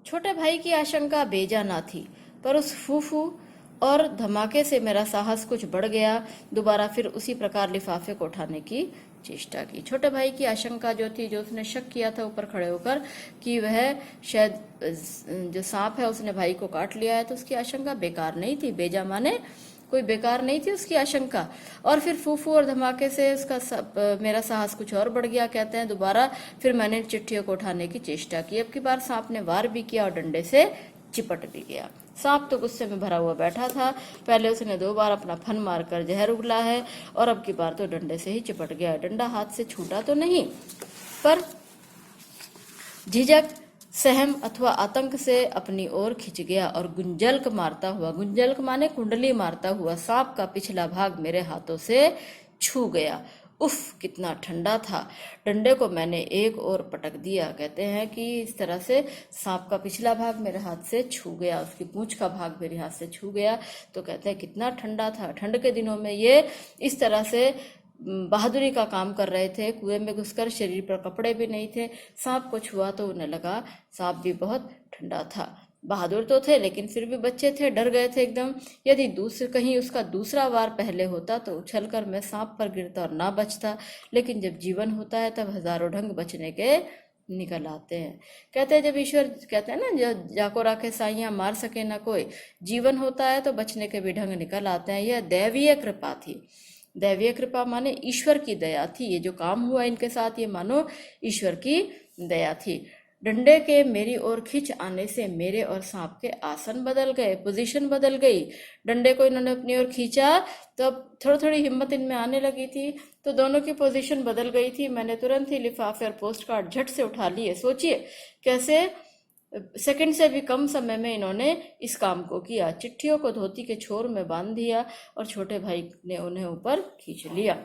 छोटे भाई की आशंका बेजा ना थी, पर उस फूफू और धमाके से मेरा साहस कुछ बढ़ गया। दोबारा फिर उसी प्रकार लिफाफे को उठाने की चेष्टा की। छोटे भाई की आशंका जो थी, जो उसने शक किया था ऊपर खड़े होकर कि वह शायद जो सांप है उसने भाई को काट लिया है, तो उसकी आशंका बेकार नहीं थी। बेजा माने कोई बेकार नहीं थी उसकी आशंका। और फिर फूफू और धमाके से मेरा साहस कुछ और बढ़ गया। कहते हैं दोबारा फिर मैंने चिट्ठियों को उठाने की चेष्टा की। अब की बार सांप ने वार भी किया और डंडे से चिपट भी गया। सांप तो गुस्से में भरा हुआ बैठा था। पहले उसने 2 बार अपना फन मारकर जहर उगला है और अब की बार तो डंडे से ही चिपट गया। डंडा हाथ से छूटा तो नहीं, पर झिझक, सहम अथवा आतंक से अपनी ओर खिंच गया और गुंजल्क मारता हुआ, गुंजल्क माने कुंडली मारता हुआ, सांप का पिछला भाग मेरे हाथों से छू गया। उफ, कितना ठंडा था। डंडे को मैंने एक और पटक दिया। कहते हैं कि इस तरह से सांप का पिछला भाग मेरे हाथ से छू गया, उसकी पूंछ का भाग मेरे हाथ से छू गया। तो कहते हैं कितना ठंडा था। ठंड के दिनों में ये इस तरह से बहादुरी का काम कर रहे थे। कुएं में घुसकर, शरीर पर कपड़े भी नहीं थे। सांप को छुआ तो उन्हें लगा सांप भी बहुत ठंडा था। बहादुर तो थे लेकिन फिर भी बच्चे थे, डर गए थे एकदम। यदि कहीं उसका दूसरा वार पहले होता तो उछलकर मैं सांप पर गिरता और ना बचता। लेकिन जब जीवन होता है तब हजारों ढंग बचने के निकल आते हैं। कहते हैं जब ईश्वर, कहते हैं ना, जो जाको राखे साइयां मार सके ना कोई, जीवन होता है तो बचने के भी ढंग निकल आते हैं। यह दैवीय कृपा थी। दैवीय कृपा माने ईश्वर की दया थी। ये जो काम हुआ इनके साथ, ये मानो ईश्वर की दया थी। डंडे के मेरी ओर खिंच आने से मेरे और सांप के आसन बदल गए, पोजीशन बदल गई। डंडे को इन्होंने अपनी ओर खींचा तो अब थोड़ी थोड़ी हिम्मत इनमें आने लगी थी, तो दोनों की पोजीशन बदल गई थी। मैंने तुरंत ही लिफाफे और पोस्ट कार्ड झट से उठा लिए। सोचिए कैसे सेकंड से भी कम समय में इन्होंने इस काम को किया। चिट्ठियों को धोती के छोर में बांध दिया और छोटे भाई ने उन्हें ऊपर खींच लिया।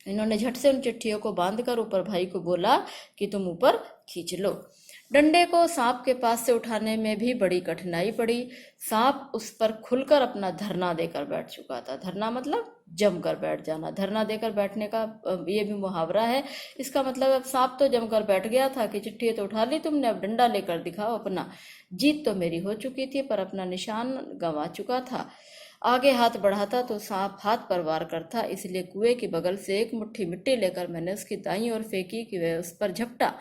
इन्होंने झट से उन चिट्ठियों को बांधकर ऊपर भाई को बोला कि तुम ऊपर खींच लो। डंडे को सांप के पास से उठाने में भी बड़ी कठिनाई पड़ी। सांप उस पर खुलकर अपना धरना देकर बैठ चुका था। धरना मतलब जमकर बैठ जाना। धरना देकर बैठने का ये भी मुहावरा है। इसका मतलब अब सांप तो जमकर बैठ गया था कि चिट्ठी तो उठा ली तुमने, अब डंडा लेकर दिखाओ अपना। जीत तो मेरी हो चुकी थी पर अपना निशान गंवा चुका था। आगे हाथ बढ़ाता तो सांप हाथ पर वार करता, इसलिए कुएं की बगल से एक मुट्ठी मिट्टी लेकर मैंने उसकी दाईं ओर फेंकी कि वह उस पर झपटा।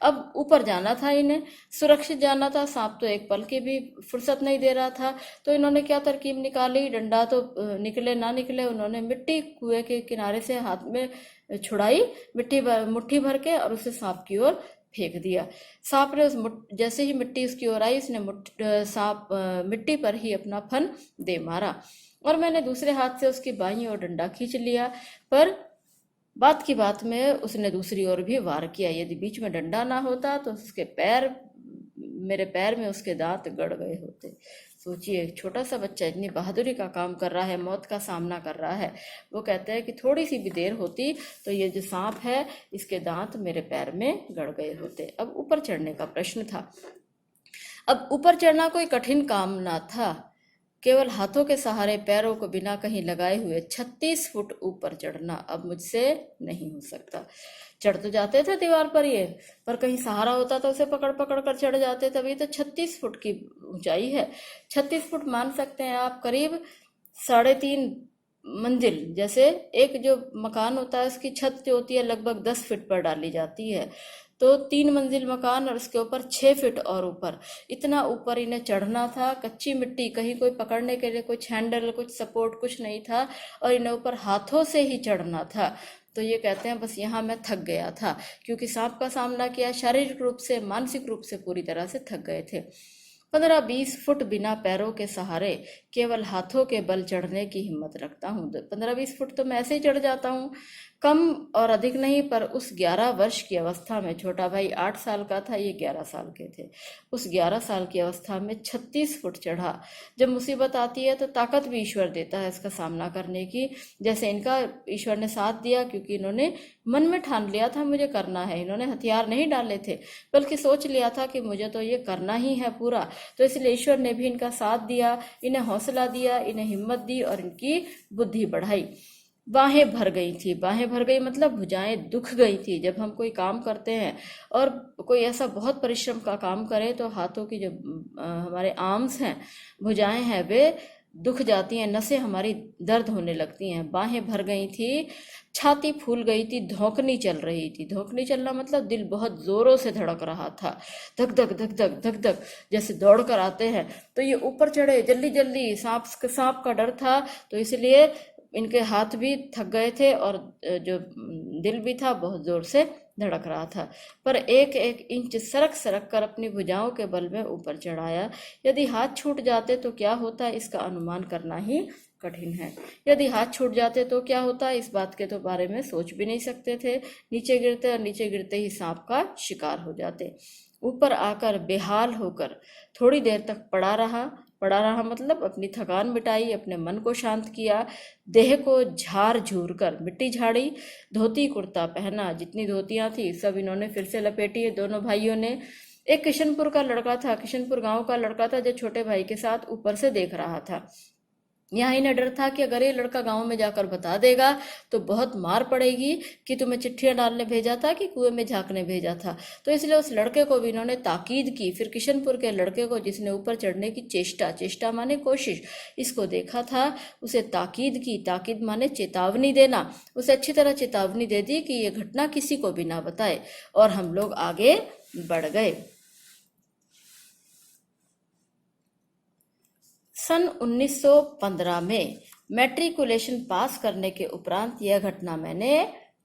अब ऊपर जाना था इन्हें, सुरक्षित जाना था। सांप तो एक पल की भी फुर्सत नहीं दे रहा था। तो इन्होंने क्या तरकीब निकाली, डंडा तो निकले ना निकले, उन्होंने मिट्टी कुएं के किनारे से हाथ में छुड़ाई, मुट्ठी भर के, और उसे सांप की ओर फेंक दिया। सांप ने जैसे ही मिट्टी उसकी ओर आई, उसने सांप मिट्टी पर ही अपना फन दे मारा और मैंने दूसरे हाथ से उसकी बाईं ओर डंडा खींच लिया। पर बात की बात में उसने दूसरी ओर भी वार किया। यदि बीच में डंडा ना होता तो उसके पैर, मेरे पैर में उसके दांत गड़ गए होते। सोचिए, एक छोटा सा बच्चा इतनी बहादुरी का काम कर रहा है, मौत का सामना कर रहा है। वो कहते हैं कि थोड़ी सी भी देर होती तो ये जो सांप है इसके दांत मेरे पैर में गड़ गए होते। अब ऊपर चढ़ने का प्रश्न था। अब ऊपर चढ़ना कोई कठिन काम ना था। केवल हाथों के सहारे, पैरों को बिना कहीं लगाए हुए 36 फुट ऊपर चढ़ना अब मुझसे नहीं हो सकता। चढ़ तो जाते थे दीवार पर ये, पर कहीं सहारा होता तो उसे पकड़ पकड़ कर चढ़ जाते। तभी तो 36 फुट की ऊंचाई है। 36 फुट मान सकते हैं आप, करीब 3.5 मंजिल। जैसे एक जो मकान होता है उसकी छत जो होती है लगभग 10 फीट पर डाली जाती है, तो 3 मंजिल मकान और उसके ऊपर 6 फीट और ऊपर, इतना ऊपर इन्हें चढ़ना था। कच्ची मिट्टी, कहीं कोई पकड़ने के लिए कुछ हैंडल, कुछ सपोर्ट, कुछ नहीं था और इन्हें ऊपर हाथों से ही चढ़ना था। तो ये कहते हैं बस यहाँ मैं थक गया था, क्योंकि सांप का सामना किया, शारीरिक रूप से, मानसिक रूप से पूरी तरह से थक गए थे। 15-20 फुट बिना पैरों के सहारे केवल हाथों के बल चढ़ने की हिम्मत रखता हूँ। 15-20 फुट तो मैं ऐसे ही चढ़ जाता हूँ, कम और अधिक नहीं। पर उस 11 वर्ष की अवस्था में, छोटा भाई 8 साल का था, ये 11 साल के थे, उस 11 साल की अवस्था में 36 फुट चढ़ा। जब मुसीबत आती है तो ताकत भी ईश्वर देता है इसका सामना करने की। जैसे इनका ईश्वर ने साथ दिया, क्योंकि इन्होंने मन में ठान लिया था मुझे करना है। इन्होंने हथियार नहीं डाले थे, बल्कि सोच लिया था कि मुझे तो ये करना ही है पूरा। तो इसलिए ईश्वर ने भी इनका साथ दिया, इन्हें हौसला दिया, इन्हें हिम्मत दी और इनकी बुद्धि बढ़ाई। बाहें भर गई थी। बाहें भर गई मतलब भुजाएं दुख गई थी। जब हम कोई काम करते हैं और कोई ऐसा बहुत परिश्रम का काम करें तो हाथों की जो हमारे आर्म्स हैं, भुजाएं हैं, वे दुख जाती हैं, नसें हमारी दर्द होने लगती हैं। बाहें भर गई थी, छाती फूल गई थी, धौंकनी चल रही थी। धौंकनी चलना मतलब दिल बहुत जोरों से धड़क रहा था, धक धक धक धक धक धक, जैसे दौड़ कर आते हैं। तो ये ऊपर चढ़े जल्दी जल्दी, सांप का डर था तो इसलिए इनके हाथ भी थक गए थे और जो दिल भी था बहुत जोर से धड़क रहा था। पर एक एक इंच सरक सरक कर अपनी भुजाओं के बल में ऊपर चढ़ाया। यदि हाथ छूट जाते तो क्या होता, इसका अनुमान करना ही कठिन है। यदि हाथ छूट जाते तो क्या होता, इस बात के तो बारे में सोच भी नहीं सकते थे। नीचे गिरते और नीचे गिरते ही सांप का शिकार हो जाते। ऊपर आकर बेहाल होकर थोड़ी देर तक पड़ा रहा मतलब अपनी थकान मिटाई, अपने मन को शांत किया, देह को झाड़ झूर कर मिट्टी झाड़ी, धोती कुर्ता पहना, जितनी धोतियां थी सब इन्होंने फिर से लपेटी दोनों भाइयों ने। एक किशनपुर का लड़का था, किशनपुर गांव का लड़का था, जो छोटे भाई के साथ ऊपर से देख रहा था। यहाँ इन्हें डर था कि अगर ये लड़का गांव में जाकर बता देगा तो बहुत मार पड़ेगी कि तुम्हें चिट्ठियां डालने भेजा था कि कुएं में झांकने भेजा था। तो इसलिए उस लड़के को भी इन्होंने ताकीद की। फिर किशनपुर के लड़के को, जिसने ऊपर चढ़ने की चेष्टा माने कोशिश, इसको देखा था, उसे ताकीद की। ताकीद माने चेतावनी देना। उसे अच्छी तरह चेतावनी दे दी कि ये घटना किसी को भी ना बताए। और हम लोग आगे बढ़ गए। सन 1915 में मैट्रिकुलेशन पास करने के उपरांत यह घटना मैंने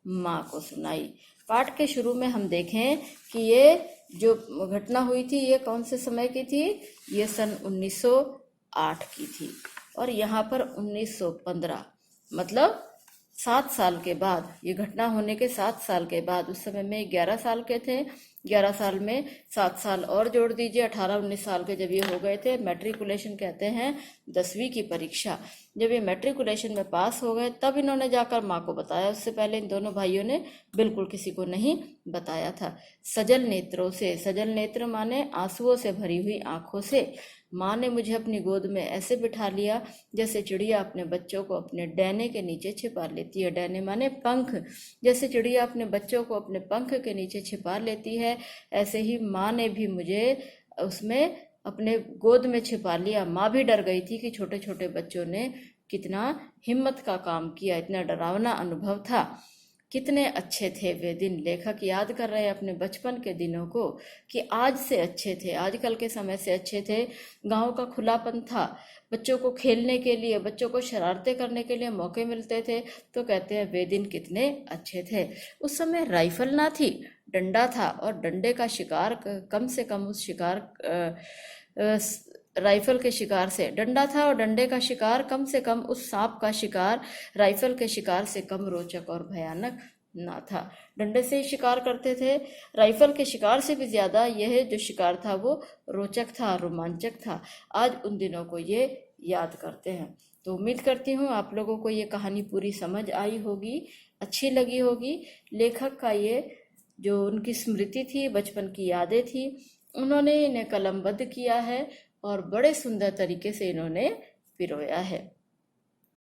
माँ को सुनाई। पाठ के शुरू में हम देखें कि ये जो घटना हुई थी ये कौन से समय की थी, ये सन 1908 की थी। और यहाँ पर 1915 मतलब 7 साल के बाद, ये घटना होने के 7 साल के बाद, उस समय में 11 साल के थे। 11 साल में 7 साल और जोड़ दीजिए, 18-19 साल के जब ये हो गए थे। मैट्रिकुलेशन कहते हैं 10वीं की परीक्षा। जब ये मैट्रिकुलेशन में पास हो गए तब इन्होंने जाकर माँ को बताया। उससे पहले इन दोनों भाइयों ने बिल्कुल किसी को नहीं बताया था। सजल नेत्रों से, सजल नेत्र माने आंसुओं से भरी हुई आंखों से, माँ ने मुझे अपनी गोद में ऐसे बिठा लिया जैसे चिड़िया अपने बच्चों को अपने डैने के नीचे छिपा लेती है। डैने माने पंख। जैसे चिड़िया अपने बच्चों को अपने पंख के नीचे छिपा लेती है, ऐसे ही माँ ने भी मुझे उसमें अपने गोद में छिपा लिया। माँ भी डर गई थी कि छोटे छोटे बच्चों ने कितना हिम्मत का काम किया। इतना डरावना अनुभव था। कितने अच्छे थे वे दिन। लेखक याद कर रहे हैं अपने बचपन के दिनों को कि आज से अच्छे थे, आजकल के समय से अच्छे थे। गांव का खुलापन था, बच्चों को खेलने के लिए, बच्चों को शरारतें करने के लिए मौके मिलते थे। तो कहते हैं वे दिन कितने अच्छे थे। उस समय राइफल ना थी, डंडा था, और डंडे का शिकार कम से कम उस राइफल के शिकार से, डंडा था और डंडे का शिकार कम से कम उस सांप का शिकार राइफल के शिकार से कम रोचक और भयानक ना था। डंडे से ही शिकार करते थे, राइफल के शिकार से भी ज्यादा यह जो शिकार था वो रोचक था, रोमांचक था। आज उन दिनों को ये याद करते हैं। तो उम्मीद करती हूँ आप लोगों को ये कहानी पूरी समझ आई होगी, अच्छी लगी होगी। लेखक का ये जो उनकी स्मृति थी, बचपन की यादें थी, उन्होंने इन्हें कलमबद्ध किया है और बड़े सुंदर तरीके से इन्होंने पिरोया है।